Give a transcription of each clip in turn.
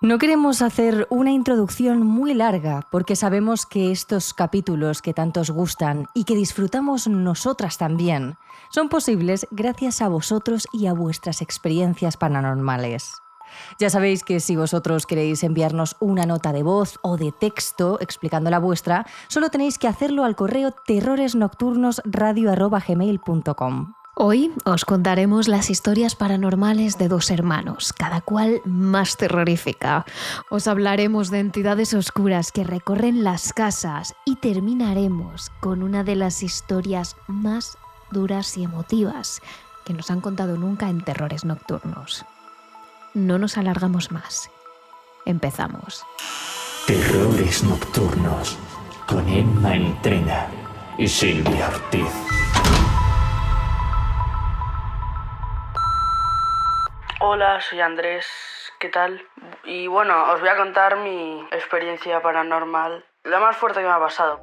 No queremos hacer una introducción muy larga porque sabemos que estos capítulos que tanto os gustan y que disfrutamos nosotras también son posibles gracias a vosotros y a vuestras experiencias paranormales. Ya sabéis que si vosotros queréis enviarnos una nota de voz o de texto explicando la vuestra, solo tenéis que hacerlo al correo terroresnocturnosradio@gmail.com. Hoy os contaremos las historias paranormales de dos hermanos, cada cual más terrorífica. Os hablaremos de entidades oscuras que recorren las casas y terminaremos con una de las historias más duras y emotivas que nos han contado nunca en Terrores Nocturnos. No nos alargamos más. Empezamos. Terrores Nocturnos con Emma Entrena y Silvia Ortiz. Hola, soy Andrés, ¿qué tal? Y bueno, os voy a contar mi experiencia paranormal, la más fuerte que me ha pasado.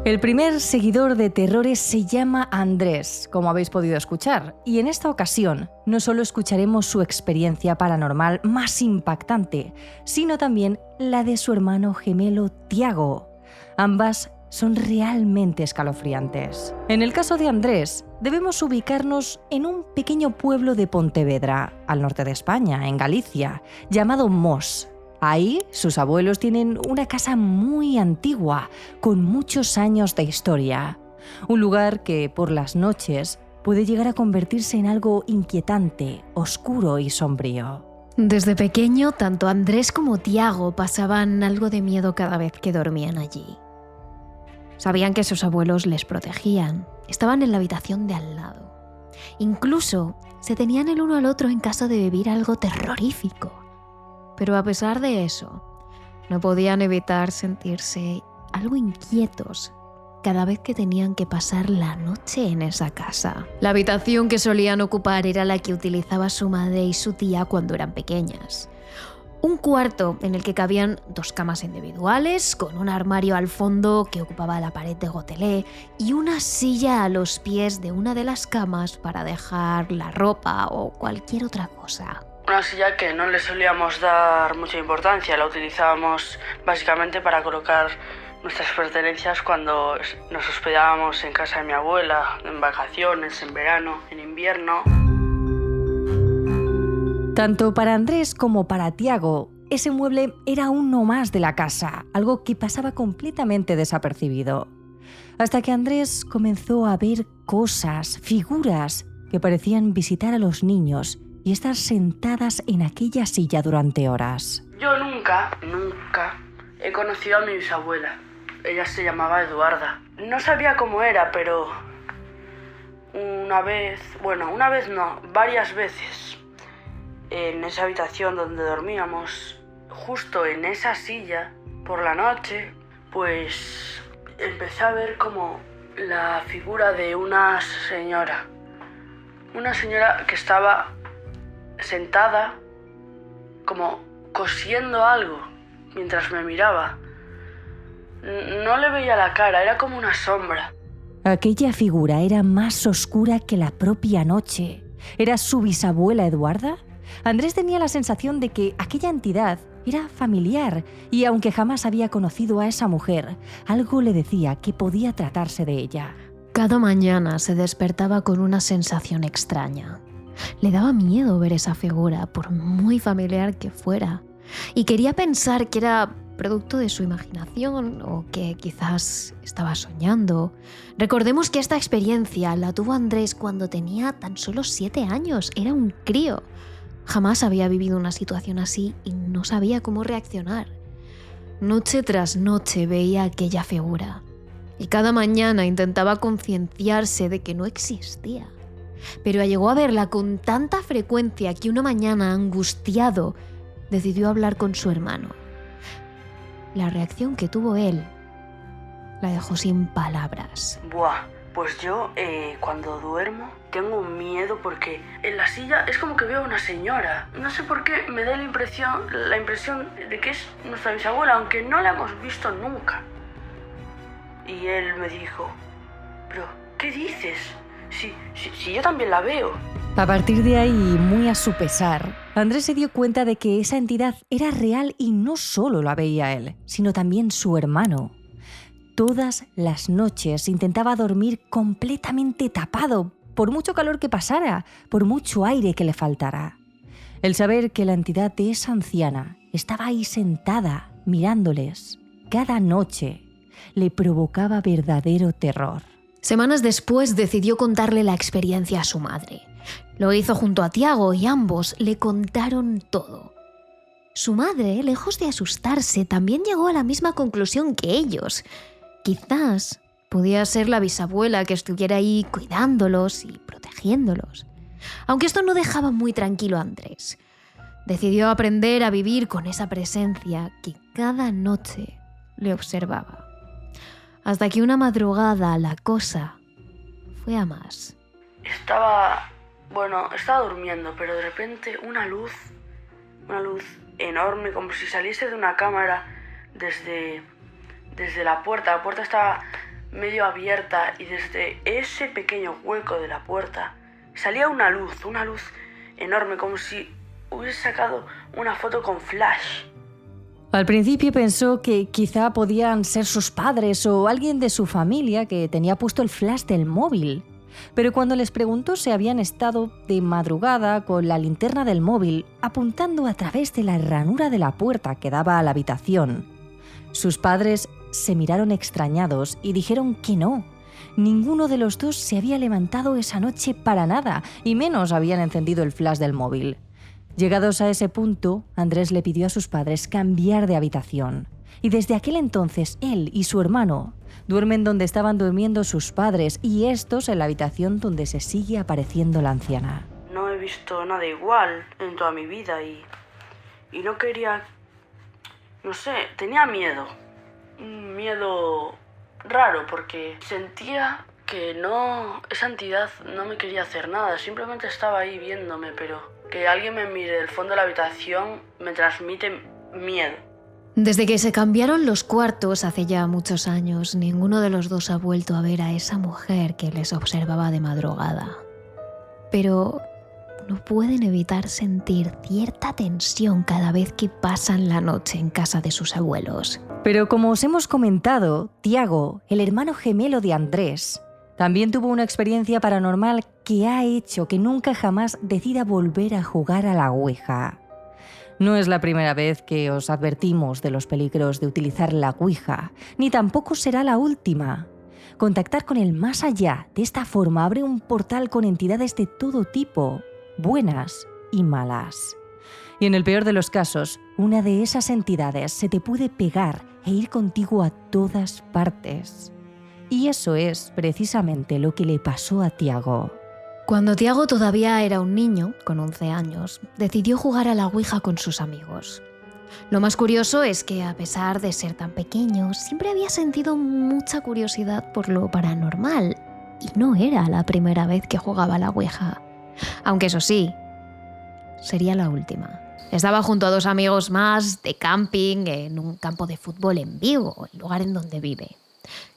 El primer seguidor de terrores se llama Andrés, como habéis podido escuchar, y en esta ocasión no solo escucharemos su experiencia paranormal más impactante, sino también la de su hermano gemelo Tiago. Ambas son realmente escalofriantes. En el caso de Andrés, debemos ubicarnos en un pequeño pueblo de Pontevedra, al norte de España, en Galicia, llamado Mos. Ahí, sus abuelos tienen una casa muy antigua, con muchos años de historia. Un lugar que, por las noches, puede llegar a convertirse en algo inquietante, oscuro y sombrío. Desde pequeño, tanto Andrés como Tiago pasaban algo de miedo cada vez que dormían allí. Sabían que sus abuelos les protegían, estaban en la habitación de al lado. Incluso se tenían el uno al otro en caso de vivir algo terrorífico. Pero a pesar de eso, no podían evitar sentirse algo inquietos cada vez que tenían que pasar la noche en esa casa. La habitación que solían ocupar era la que utilizaba su madre y su tía cuando eran pequeñas. Un cuarto en el que cabían 2 camas individuales, con un armario al fondo que ocupaba la pared de gotelé y una silla a los pies de una de las camas para dejar la ropa o cualquier otra cosa. Una silla que no le solíamos dar mucha importancia, la utilizábamos básicamente para colocar nuestras pertenencias cuando nos hospedábamos en casa de mi abuela, en vacaciones, en verano, en invierno. Tanto para Andrés como para Tiago, ese mueble era uno más de la casa, algo que pasaba completamente desapercibido. Hasta que Andrés comenzó a ver cosas, figuras, que parecían visitar a los niños y estar sentadas en aquella silla durante horas. Yo nunca he conocido a mi bisabuela. Ella se llamaba Eduarda. No sabía cómo era, pero varias veces, en esa habitación donde dormíamos, justo en esa silla, por la noche, pues empecé a ver como la figura de una señora que estaba sentada, como cosiendo algo, mientras me miraba. No le veía la cara, era como una sombra. Aquella figura era más oscura que la propia noche. ¿Era su bisabuela Eduarda? Andrés tenía la sensación de que aquella entidad era familiar y aunque jamás había conocido a esa mujer, algo le decía que podía tratarse de ella. Cada mañana se despertaba con una sensación extraña. Le daba miedo ver esa figura, por muy familiar que fuera, y quería pensar que era producto de su imaginación o que quizás estaba soñando. Recordemos que esta experiencia la tuvo Andrés cuando tenía tan solo 7 años, era un crío. Jamás había vivido una situación así y no sabía cómo reaccionar. Noche tras noche veía aquella figura y cada mañana intentaba concienciarse de que no existía. Pero llegó a verla con tanta frecuencia que una mañana, angustiado, decidió hablar con su hermano. La reacción que tuvo él la dejó sin palabras. Pues yo cuando duermo tengo un miedo porque en la silla es como que veo a una señora. No sé por qué me da la impresión de que es nuestra bisabuela, aunque no la hemos visto nunca. Y él me dijo, ¿pero qué dices? Si yo también la veo. A partir de ahí, muy a su pesar, Andrés se dio cuenta de que esa entidad era real y no solo la veía él, sino también su hermano. Todas las noches intentaba dormir completamente tapado, por mucho calor que pasara, por mucho aire que le faltara. El saber que la entidad de esa anciana estaba ahí sentada, mirándoles, cada noche, le provocaba verdadero terror. Semanas después decidió contarle la experiencia a su madre. Lo hizo junto a Tiago y ambos le contaron todo. Su madre, lejos de asustarse, también llegó a la misma conclusión que ellos. Quizás podía ser la bisabuela que estuviera ahí cuidándolos y protegiéndolos. Aunque esto no dejaba muy tranquilo a Andrés. Decidió aprender a vivir con esa presencia que cada noche le observaba. Hasta que una madrugada la cosa fue a más. Estaba durmiendo, pero de repente una luz enorme, como si saliese de una cámara desde la puerta. La puerta estaba medio abierta y desde ese pequeño hueco de la puerta salía una luz enorme, como si hubiese sacado una foto con flash. Al principio pensó que quizá podían ser sus padres o alguien de su familia que tenía puesto el flash del móvil. Pero cuando les preguntó si habían estado de madrugada con la linterna del móvil apuntando a través de la ranura de la puerta que daba a la habitación, sus padres se miraron extrañados y dijeron que no. Ninguno de los dos se había levantado esa noche para nada, y menos habían encendido el flash del móvil. Llegados a ese punto, Andrés le pidió a sus padres cambiar de habitación. Y desde aquel entonces, él y su hermano duermen donde estaban durmiendo sus padres y estos en la habitación donde se sigue apareciendo la anciana. No he visto nada igual en toda mi vida y no quería... No sé, tenía miedo. Un miedo raro porque sentía que esa entidad no me quería hacer nada. Simplemente estaba ahí viéndome, pero que alguien me mire del fondo de la habitación me transmite miedo. Desde que se cambiaron los cuartos hace ya muchos años, ninguno de los dos ha vuelto a ver a esa mujer que les observaba de madrugada. Pero no pueden evitar sentir cierta tensión cada vez que pasan la noche en casa de sus abuelos. Pero como os hemos comentado, Tiago, el hermano gemelo de Andrés, también tuvo una experiencia paranormal que ha hecho que nunca jamás decida volver a jugar a la Ouija. No es la primera vez que os advertimos de los peligros de utilizar la Ouija, ni tampoco será la última. Contactar con el más allá de esta forma abre un portal con entidades de todo tipo, buenas y malas. Y en el peor de los casos, una de esas entidades se te puede pegar e ir contigo a todas partes. Y eso es precisamente lo que le pasó a Tiago. Cuando Tiago todavía era un niño, con 11 años, decidió jugar a la Ouija con sus amigos. Lo más curioso es que, a pesar de ser tan pequeño, siempre había sentido mucha curiosidad por lo paranormal. Y no era la primera vez que jugaba a la Ouija. Aunque eso sí, sería la última. Estaba junto a 2 amigos más de camping en un campo de fútbol en Vigo, el lugar en donde vive.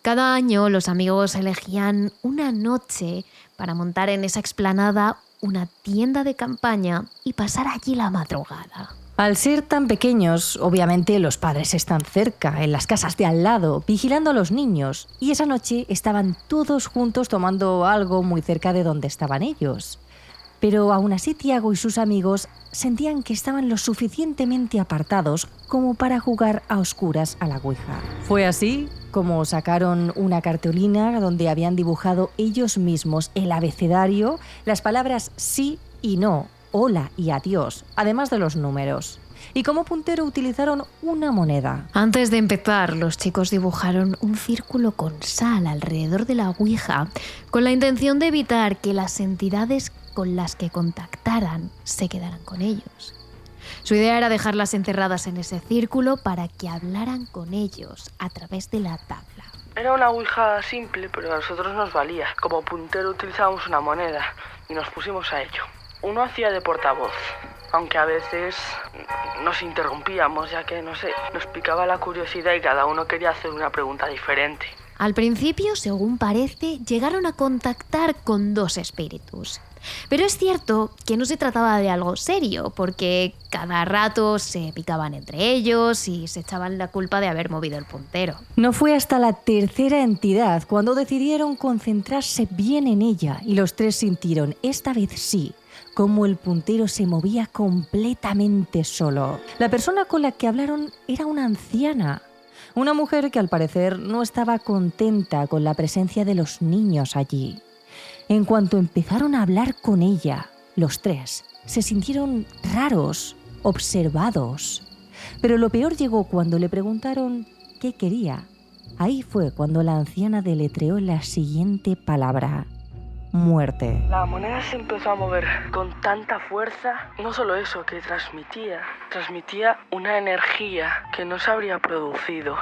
Cada año los amigos elegían una noche para montar en esa explanada una tienda de campaña y pasar allí la madrugada. Al ser tan pequeños, obviamente los padres están cerca, en las casas de al lado, vigilando a los niños, y esa noche estaban todos juntos tomando algo muy cerca de donde estaban ellos. Pero aún así Tiago y sus amigos sentían que estaban lo suficientemente apartados como para jugar a oscuras a la Ouija. Fue así como sacaron una cartulina donde habían dibujado ellos mismos el abecedario, las palabras sí y no, hola y adiós, además de los números. Y como puntero utilizaron una moneda. Antes de empezar, los chicos dibujaron un círculo con sal alrededor de la Ouija con la intención de evitar que las entidades con las que contactaran se quedaran con ellos. Su idea era dejarlas encerradas en ese círculo para que hablaran con ellos a través de la tabla. Era una Ouija simple, pero a nosotros nos valía. Como puntero utilizábamos una moneda y nos pusimos a ello. Uno hacía de portavoz, aunque a veces nos interrumpíamos, ya que, no sé, nos picaba la curiosidad y cada uno quería hacer una pregunta diferente. Al principio, según parece, llegaron a contactar con 2 espíritus. Pero es cierto que no se trataba de algo serio, porque cada rato se picaban entre ellos y se echaban la culpa de haber movido el puntero. No fue hasta la tercera entidad cuando decidieron concentrarse bien en ella y los 3 sintieron, esta vez sí, como el puntero se movía completamente solo. La persona con la que hablaron era una anciana, una mujer que al parecer no estaba contenta con la presencia de los niños allí. En cuanto empezaron a hablar con ella, los 3 se sintieron raros, observados. Pero lo peor llegó cuando le preguntaron qué quería. Ahí fue cuando la anciana deletreó la siguiente palabra: muerte. La moneda se empezó a mover con tanta fuerza, no solo eso, que transmitía una energía que no se habría producido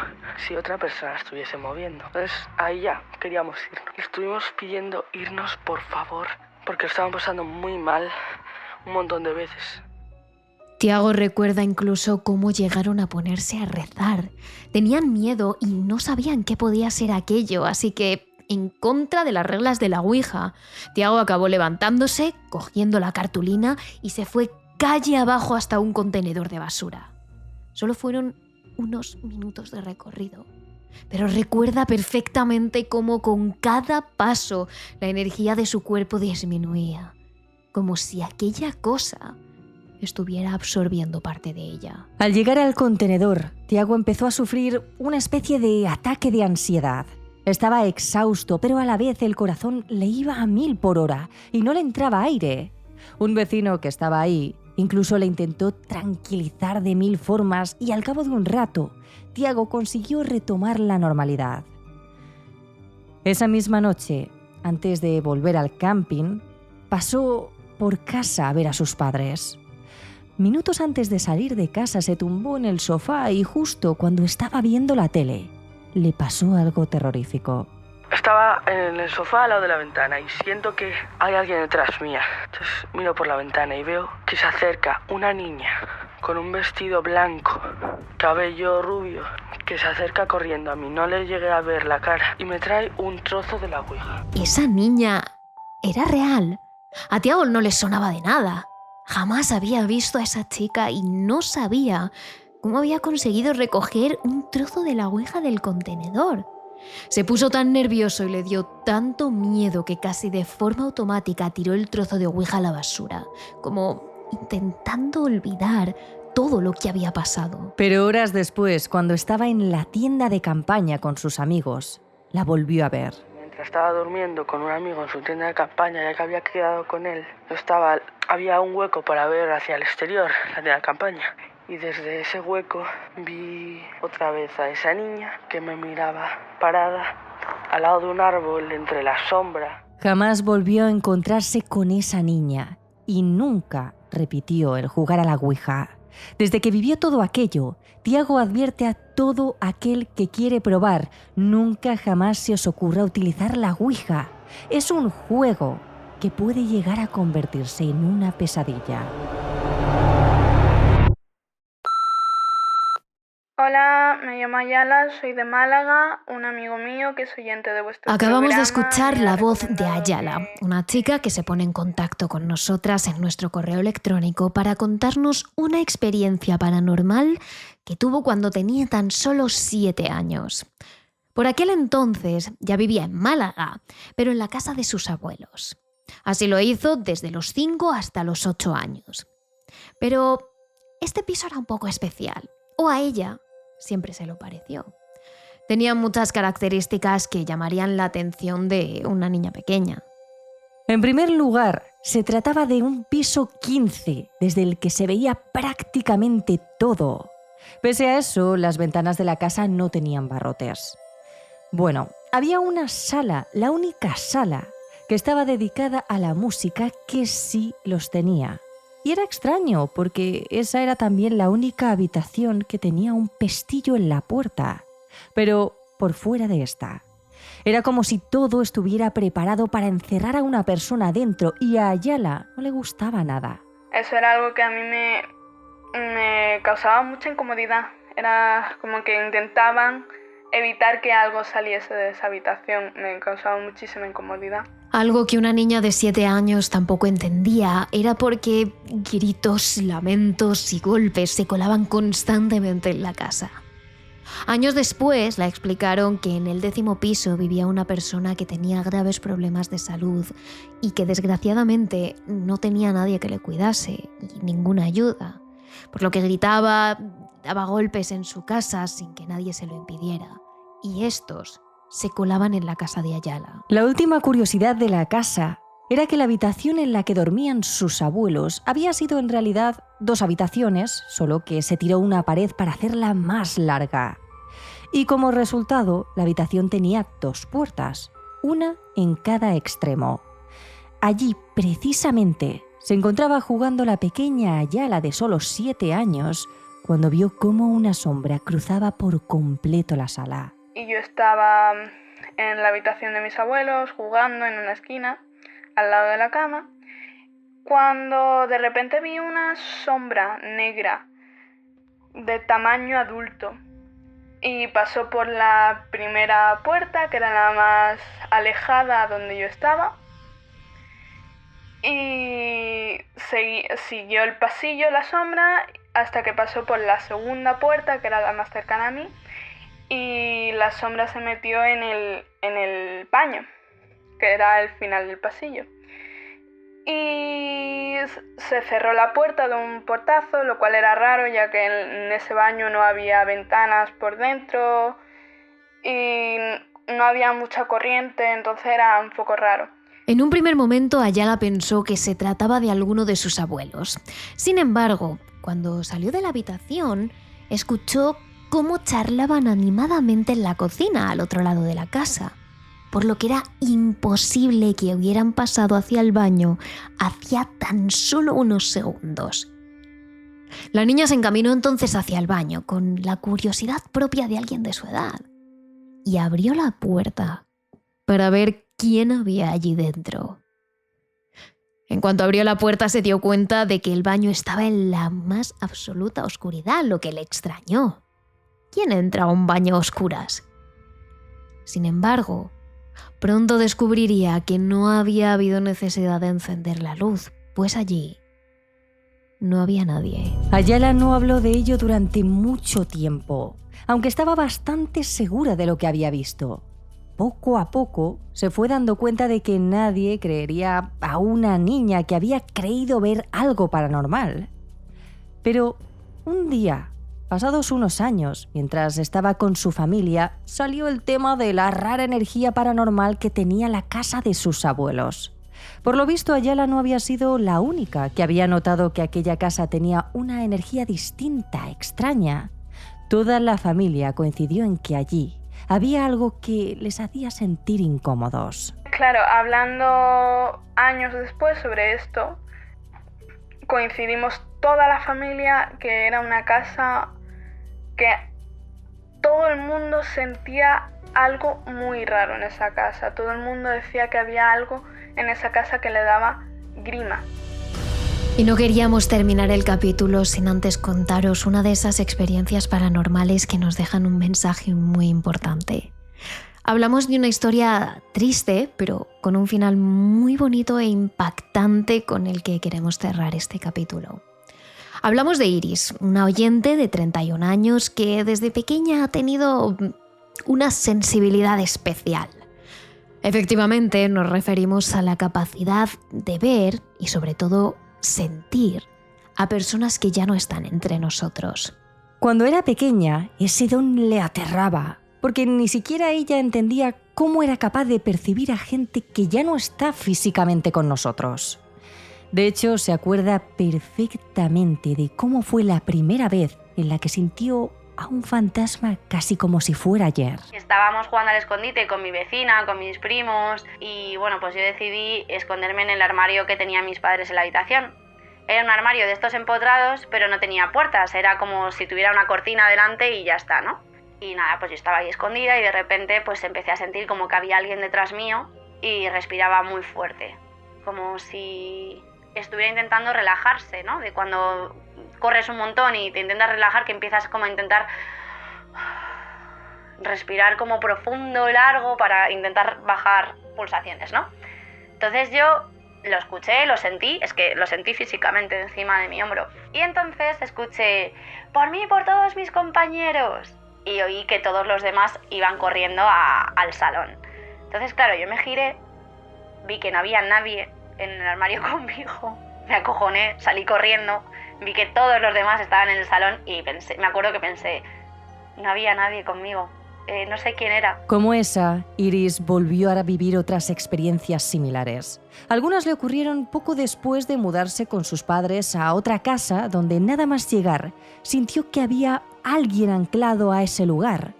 si otra persona estuviese moviendo. Entonces ahí ya queríamos irnos. Estuvimos pidiendo irnos por favor, porque lo estaban pasando muy mal un montón de veces. Tiago recuerda incluso cómo llegaron a ponerse a rezar. Tenían miedo y no sabían qué podía ser aquello, así que, en contra de las reglas de la Ouija, Tiago acabó levantándose, cogiendo la cartulina y se fue calle abajo hasta un contenedor de basura. Solo fueron unos minutos de recorrido, pero recuerda perfectamente cómo con cada paso la energía de su cuerpo disminuía, como si aquella cosa estuviera absorbiendo parte de ella. Al llegar al contenedor, Tiago empezó a sufrir una especie de ataque de ansiedad. Estaba exhausto, pero a la vez el corazón le iba a 1000 por hora y no le entraba aire. Un vecino que estaba ahí incluso le intentó tranquilizar de 1000 formas y al cabo de un rato, Tiago consiguió retomar la normalidad. Esa misma noche, antes de volver al camping, pasó por casa a ver a sus padres. Minutos antes de salir de casa se tumbó en el sofá y justo cuando estaba viendo la tele, le pasó algo terrorífico. Estaba en el sofá al lado de la ventana y siento que hay alguien detrás mía. Entonces miro por la ventana y veo que se acerca una niña con un vestido blanco, cabello rubio, que se acerca corriendo a mí. No le llegué a ver la cara y me trae un trozo de la Ouija. Esa niña era real. A Tiago no le sonaba de nada. Jamás había visto a esa chica y no sabía cómo había conseguido recoger un trozo de la Ouija del contenedor. Se puso tan nervioso y le dio tanto miedo que casi de forma automática tiró el trozo de Ouija a la basura, como intentando olvidar todo lo que había pasado. Pero horas después, cuando estaba en la tienda de campaña con sus amigos, la volvió a ver. Mientras estaba durmiendo con un amigo en su tienda de campaña, ya que había quedado con él, había un hueco para ver hacia el exterior, la tienda de campaña. Y desde ese hueco vi otra vez a esa niña que me miraba parada al lado de un árbol entre la sombra. Jamás volvió a encontrarse con esa niña y nunca repitió el jugar a la Ouija. Desde que vivió todo aquello, Tiago advierte a todo aquel que quiere probar: nunca jamás se os ocurra utilizar la Ouija. Es un juego que puede llegar a convertirse en una pesadilla. Hola, me llamo Ayala, soy de Málaga, un amigo mío que es oyente de vuestro Acabamos de programa escuchar me ha la voz de recomendado Ayala, que- una chica que se pone en contacto con nosotras en nuestro correo electrónico para contarnos una experiencia paranormal que tuvo cuando tenía tan solo 7 años. Por aquel entonces ya vivía en Málaga, pero en la casa de sus abuelos. Así lo hizo desde los 5 hasta los 8 años. Pero este piso era un poco especial, o a ella siempre se lo pareció. Tenía muchas características que llamarían la atención de una niña pequeña. En primer lugar, se trataba de un piso 15, desde el que se veía prácticamente todo. Pese a eso, las ventanas de la casa no tenían barrotes. Bueno, había una sala, la única sala, que estaba dedicada a la música, que sí los tenía. Y era extraño, porque esa era también la única habitación que tenía un pestillo en la puerta. Pero por fuera de esta, era como si todo estuviera preparado para encerrar a una persona dentro, y a Ayala no le gustaba nada. Eso era algo que a mí me causaba mucha incomodidad. Era como que intentaban evitar que algo saliese de esa habitación. Me causaba muchísima incomodidad. Algo que una niña de 7 años tampoco entendía era por qué gritos, lamentos y golpes se colaban constantemente en la casa. Años después le explicaron que en el 10º piso vivía una persona que tenía graves problemas de salud y que desgraciadamente no tenía nadie que le cuidase y ninguna ayuda, por lo que gritaba, daba golpes en su casa sin que nadie se lo impidiera, y estos se colaban en la casa de Ayala. La última curiosidad de la casa era que la habitación en la que dormían sus abuelos había sido en realidad 2 habitaciones, solo que se tiró una pared para hacerla más larga. Y como resultado, la habitación tenía 2 puertas, una en cada extremo. Allí, precisamente, se encontraba jugando la pequeña Ayala de solo 7 años cuando vio cómo una sombra cruzaba por completo la sala. Y yo estaba en la habitación de mis abuelos jugando en una esquina al lado de la cama, cuando de repente vi una sombra negra de tamaño adulto y pasó por la primera puerta, que era la más alejada donde yo estaba, y siguió el pasillo la sombra hasta que pasó por la segunda puerta, que era la más cercana a mí, y la sombra se metió en el baño, que era el final del pasillo. Y se cerró la puerta de un portazo, lo cual era raro, ya que en ese baño no había ventanas por dentro y no había mucha corriente, entonces era un poco raro. En un primer momento, Ayala pensó que se trataba de alguno de sus abuelos. Sin embargo, cuando salió de la habitación, escuchó cómo charlaban animadamente en la cocina al otro lado de la casa, por lo que era imposible que hubieran pasado hacia el baño hacía tan solo unos segundos. La niña se encaminó entonces hacia el baño con la curiosidad propia de alguien de su edad y abrió la puerta para ver quién había allí dentro. En cuanto abrió la puerta se dio cuenta de que el baño estaba en la más absoluta oscuridad, lo que le extrañó. ¿Quién entra a un baño a oscuras? Sin embargo, pronto descubriría que no había habido necesidad de encender la luz, pues allí no había nadie. Ayala no habló de ello durante mucho tiempo, aunque estaba bastante segura de lo que había visto. Poco a poco se fue dando cuenta de que nadie creería a una niña que había creído ver algo paranormal. Pero un día, pasados unos años, mientras estaba con su familia, salió el tema de la rara energía paranormal que tenía la casa de sus abuelos. Por lo visto, Ayala no había sido la única que había notado que aquella casa tenía una energía distinta, extraña. Toda la familia coincidió en que allí había algo que les hacía sentir incómodos. Claro, hablando años después sobre esto, coincidimos toda la familia que era una casa que todo el mundo sentía algo muy raro en esa casa. Todo el mundo decía que había algo en esa casa que le daba grima. Y no queríamos terminar el capítulo sin antes contaros una de esas experiencias paranormales que nos dejan un mensaje muy importante. Hablamos de una historia triste, pero con un final muy bonito e impactante con el que queremos cerrar este capítulo. Hablamos de Iris, una oyente de 31 años que desde pequeña ha tenido una sensibilidad especial. Efectivamente, nos referimos a la capacidad de ver y sobre todo sentir a personas que ya no están entre nosotros. Cuando era pequeña, ese don le aterraba, porque ni siquiera ella entendía cómo era capaz de percibir a gente que ya no está físicamente con nosotros. De hecho, se acuerda perfectamente de cómo fue la primera vez en la que sintió a un fantasma casi como si fuera ayer. Estábamos jugando al escondite con mi vecina, con mis primos, y bueno, pues yo decidí esconderme en el armario que tenían mis padres en la habitación. Era un armario de estos empotrados, pero no tenía puertas, era como si tuviera una cortina delante y ya está, ¿no? Y nada, pues yo estaba ahí escondida y de repente pues empecé a sentir como que había alguien detrás mío y respiraba muy fuerte, como si estuviera intentando relajarse, ¿no? De cuando corres un montón y te intentas relajar, que empiezas como a intentar respirar como profundo, largo, para intentar bajar pulsaciones, ¿no? Entonces yo lo escuché, lo sentí, es que lo sentí físicamente encima de mi hombro. Y entonces escuché, por mí y por todos mis compañeros. Y oí que todos los demás iban corriendo al salón. Entonces, claro, yo me giré, vi que no había nadie en el armario conmigo, me acojoné, salí corriendo, vi que todos los demás estaban en el salón y me acuerdo que pensé, no había nadie conmigo, no sé quién era. Como esa, Iris volvió a vivir otras experiencias similares. Algunas le ocurrieron poco después de mudarse con sus padres a otra casa donde nada más llegar sintió que había alguien anclado a ese lugar.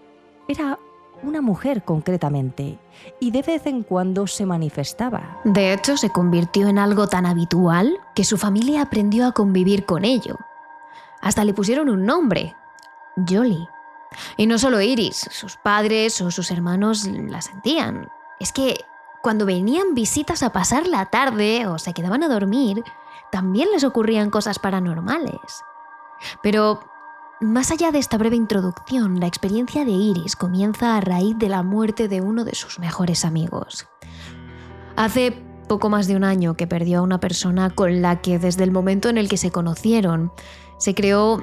Era una mujer concretamente, y de vez en cuando se manifestaba. De hecho, se convirtió en algo tan habitual que su familia aprendió a convivir con ello. Hasta le pusieron un nombre, Yoli. Y no solo Iris, sus padres o sus hermanos la sentían. Es que cuando venían visitas a pasar la tarde o se quedaban a dormir, también les ocurrían cosas paranormales. Pero más allá de esta breve introducción, la experiencia de Iris comienza a raíz de la muerte de uno de sus mejores amigos. Hace poco más de un año que perdió a una persona con la que desde el momento en el que se conocieron se creó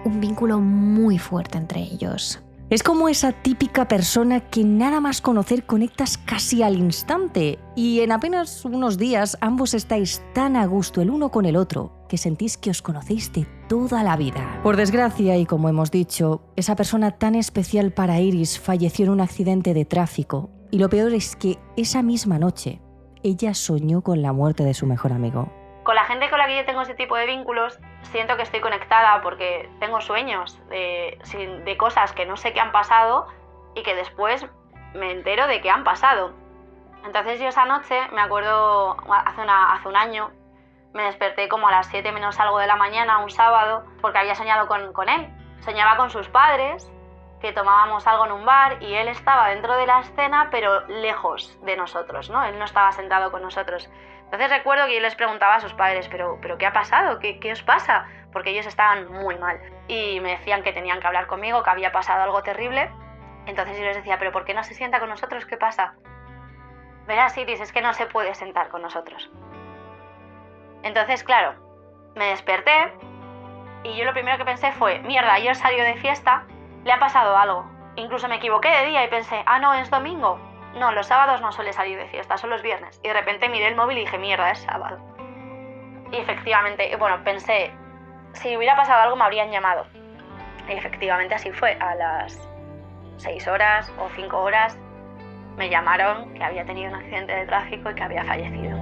un vínculo muy fuerte entre ellos. Es como esa típica persona que nada más conocer conectas casi al instante y en apenas unos días ambos estáis tan a gusto el uno con el otro que sentís que os conocéis de toda la vida. Por desgracia, y como hemos dicho, esa persona tan especial para Iris falleció en un accidente de tráfico y lo peor es que esa misma noche ella soñó con la muerte de su mejor amigo. Con la gente con la que yo tengo ese tipo de vínculos, siento que estoy conectada porque tengo sueños de cosas que no sé qué han pasado y que después me entero de que han pasado. Entonces yo esa noche, me acuerdo, hace un año, me desperté como a las 7 menos algo de la mañana, un sábado, porque había soñado con él. Soñaba con sus padres, que tomábamos algo en un bar y él estaba dentro de la escena, pero lejos de nosotros, ¿no? Él no estaba sentado con nosotros. Entonces recuerdo que yo les preguntaba a sus padres, ¿pero qué ha pasado? ¿Qué os pasa? Porque ellos estaban muy mal. Y me decían que tenían que hablar conmigo, que había pasado algo terrible. Entonces yo les decía, ¿pero por qué no se sienta con nosotros? ¿Qué pasa? Verás, Iris, es que no se puede sentar con nosotros. Entonces, claro, me desperté y yo lo primero que pensé fue, mierda, ayer salió de fiesta, le ha pasado algo. Incluso me equivoqué de día y pensé, no, es domingo. No, los sábados no suele salir de fiesta, son los viernes. Y de repente miré el móvil y dije, mierda, es sábado. Y efectivamente, bueno, pensé, si hubiera pasado algo me habrían llamado. Y efectivamente así fue. A las 6 horas o 5 horas me llamaron que había tenido un accidente de tráfico y que había fallecido.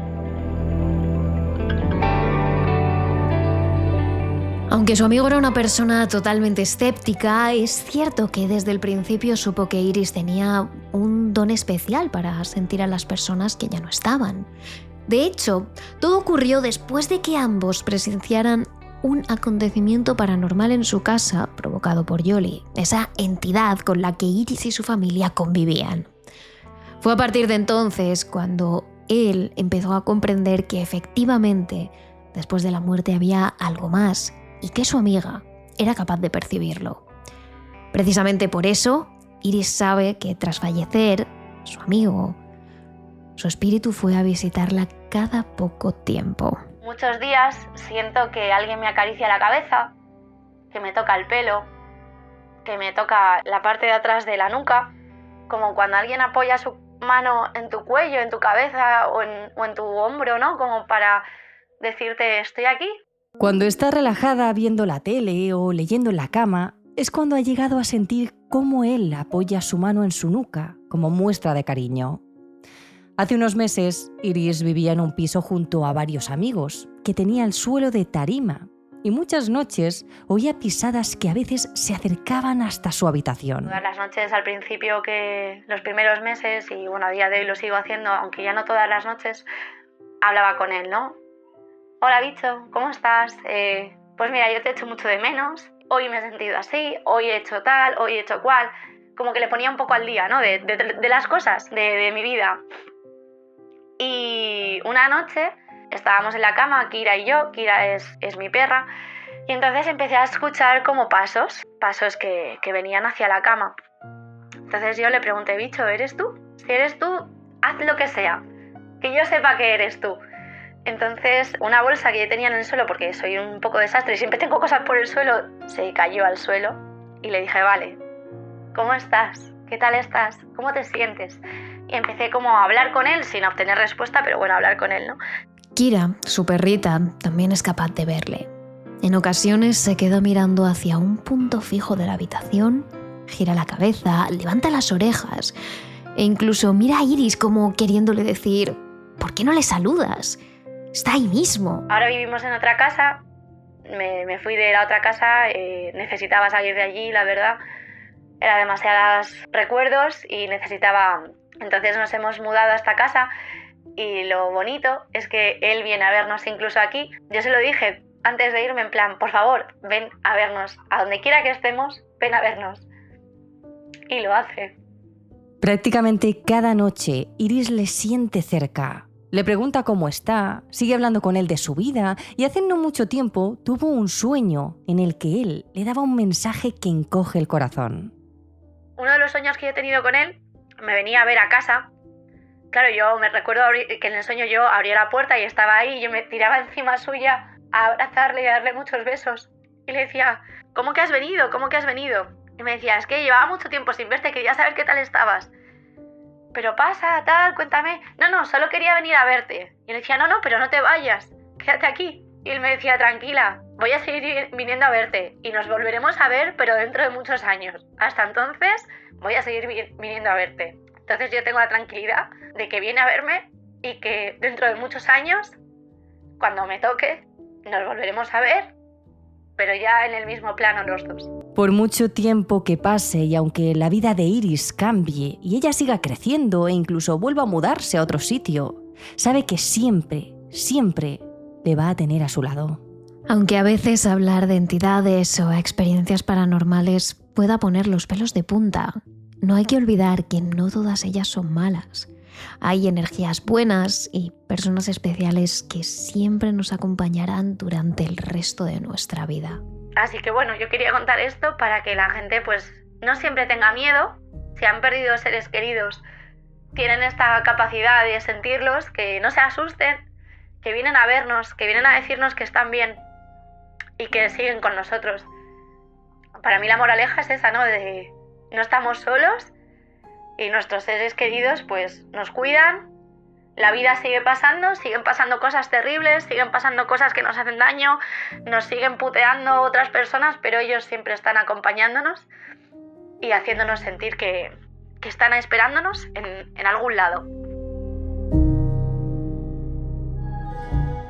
Aunque su amigo era una persona totalmente escéptica, es cierto que desde el principio supo que Iris tenía un don especial para sentir a las personas que ya no estaban. De hecho, todo ocurrió después de que ambos presenciaran un acontecimiento paranormal en su casa provocado por Yoli, esa entidad con la que Iris y su familia convivían. Fue a partir de entonces cuando él empezó a comprender que efectivamente, después de la muerte había algo más, y que su amiga era capaz de percibirlo. Precisamente por eso, Iris sabe que tras fallecer, su amigo, su espíritu fue a visitarla cada poco tiempo. Muchos días siento que alguien me acaricia la cabeza, que me toca el pelo, que me toca la parte de atrás de la nuca, como cuando alguien apoya su mano en tu cuello, en tu cabeza o en tu hombro, ¿no? Como para decirte, estoy aquí. Cuando está relajada viendo la tele o leyendo en la cama, es cuando ha llegado a sentir cómo él apoya su mano en su nuca, como muestra de cariño. Hace unos meses, Iris vivía en un piso junto a varios amigos, que tenía el suelo de tarima, y muchas noches oía pisadas que a veces se acercaban hasta su habitación. Todas las noches al principio, que los primeros meses, y bueno, a día de hoy lo sigo haciendo, aunque ya no todas las noches, hablaba con él, ¿no? Hola, bicho, ¿cómo estás? Pues mira, yo te echo mucho de menos, hoy me he sentido así, hoy he hecho tal, hoy he hecho cual, como que le ponía un poco al día, ¿no? De las cosas de mi vida. Y una noche estábamos en la cama, Kira y yo, Kira es mi perra, y entonces empecé a escuchar como pasos que venían hacia la cama. Entonces yo le pregunté, bicho, ¿eres tú? Si eres tú, haz lo que sea, que yo sepa que eres tú. Entonces una bolsa que yo tenía en el suelo, porque soy un poco desastre y siempre tengo cosas por el suelo, se cayó al suelo y le dije, vale, ¿cómo estás? ¿Qué tal estás? ¿Cómo te sientes? Y empecé como a hablar con él sin obtener respuesta, pero bueno, hablar con él, ¿no? Kira, su perrita, también es capaz de verle. En ocasiones se queda mirando hacia un punto fijo de la habitación, gira la cabeza, levanta las orejas e incluso mira a Iris como queriéndole decir, ¿por qué no le saludas? Está ahí mismo. Ahora vivimos en otra casa, me fui de la otra casa, necesitaba salir de allí, la verdad. Era demasiados recuerdos y necesitaba... Entonces nos hemos mudado a esta casa y lo bonito es que él viene a vernos incluso aquí. Yo se lo dije antes de irme en plan, por favor, ven a vernos. A donde quiera que estemos, ven a vernos. Y lo hace. Prácticamente cada noche Iris le siente cerca. Le pregunta cómo está, sigue hablando con él de su vida y hace no mucho tiempo tuvo un sueño en el que él le daba un mensaje que encoge el corazón. Uno de los sueños que yo he tenido con él, me venía a ver a casa. Claro, yo me recuerdo que en el sueño yo abría la puerta y estaba ahí y yo me tiraba encima suya a abrazarle y a darle muchos besos. Y le decía, ¿cómo que has venido? ¿Cómo que has venido? Y me decía, es que llevaba mucho tiempo sin verte, quería saber qué tal estabas. Pero pasa, tal, cuéntame. No, solo quería venir a verte. Y le decía, no, pero no te vayas, quédate aquí. Y él me decía, tranquila, voy a seguir viniendo a verte y nos volveremos a ver, pero dentro de muchos años. Hasta entonces voy a seguir viniendo a verte. Entonces yo tengo la tranquilidad de que viene a verme y que dentro de muchos años, cuando me toque, nos volveremos a ver, pero ya en el mismo plano los dos. Por mucho tiempo que pase y aunque la vida de Iris cambie y ella siga creciendo e incluso vuelva a mudarse a otro sitio, sabe que siempre le va a tener a su lado. Aunque a veces hablar de entidades o experiencias paranormales pueda poner los pelos de punta, no hay que olvidar que no todas ellas son malas. Hay energías buenas y personas especiales que siempre nos acompañarán durante el resto de nuestra vida. Así que bueno, yo quería contar esto para que la gente pues no siempre tenga miedo. Si han perdido seres queridos, tienen esta capacidad de sentirlos, que no se asusten, que vienen a vernos, que vienen a decirnos que están bien y que siguen con nosotros. Para mí la moraleja es esa, ¿no? De no estamos solos y nuestros seres queridos pues nos cuidan. La vida sigue pasando, siguen pasando cosas terribles, siguen pasando cosas que nos hacen daño, nos siguen puteando otras personas, pero ellos siempre están acompañándonos y haciéndonos sentir que están esperándonos en algún lado.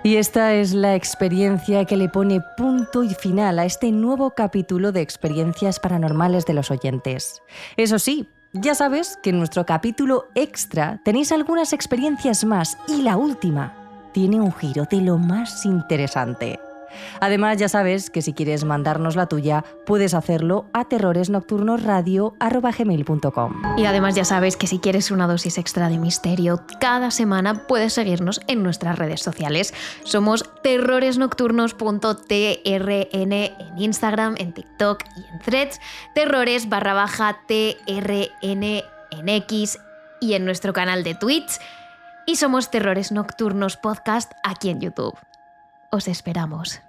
Y esta es la experiencia que le pone punto y final a este nuevo capítulo de Experiencias Paranormales de los oyentes. Eso sí, ya sabes que en nuestro capítulo extra tenéis algunas experiencias más y la última tiene un giro de lo más interesante. Además, ya sabes que si quieres mandarnos la tuya, puedes hacerlo a terroresnocturnosradio@gmail.com. Y además ya sabes que si quieres una dosis extra de misterio, cada semana puedes seguirnos en nuestras redes sociales. Somos terroresnocturnos.trn en Instagram, en TikTok y en Threads, terrores_trn en X y en nuestro canal de Twitch. Y somos Terrores Nocturnos Podcast aquí en YouTube. Os esperamos.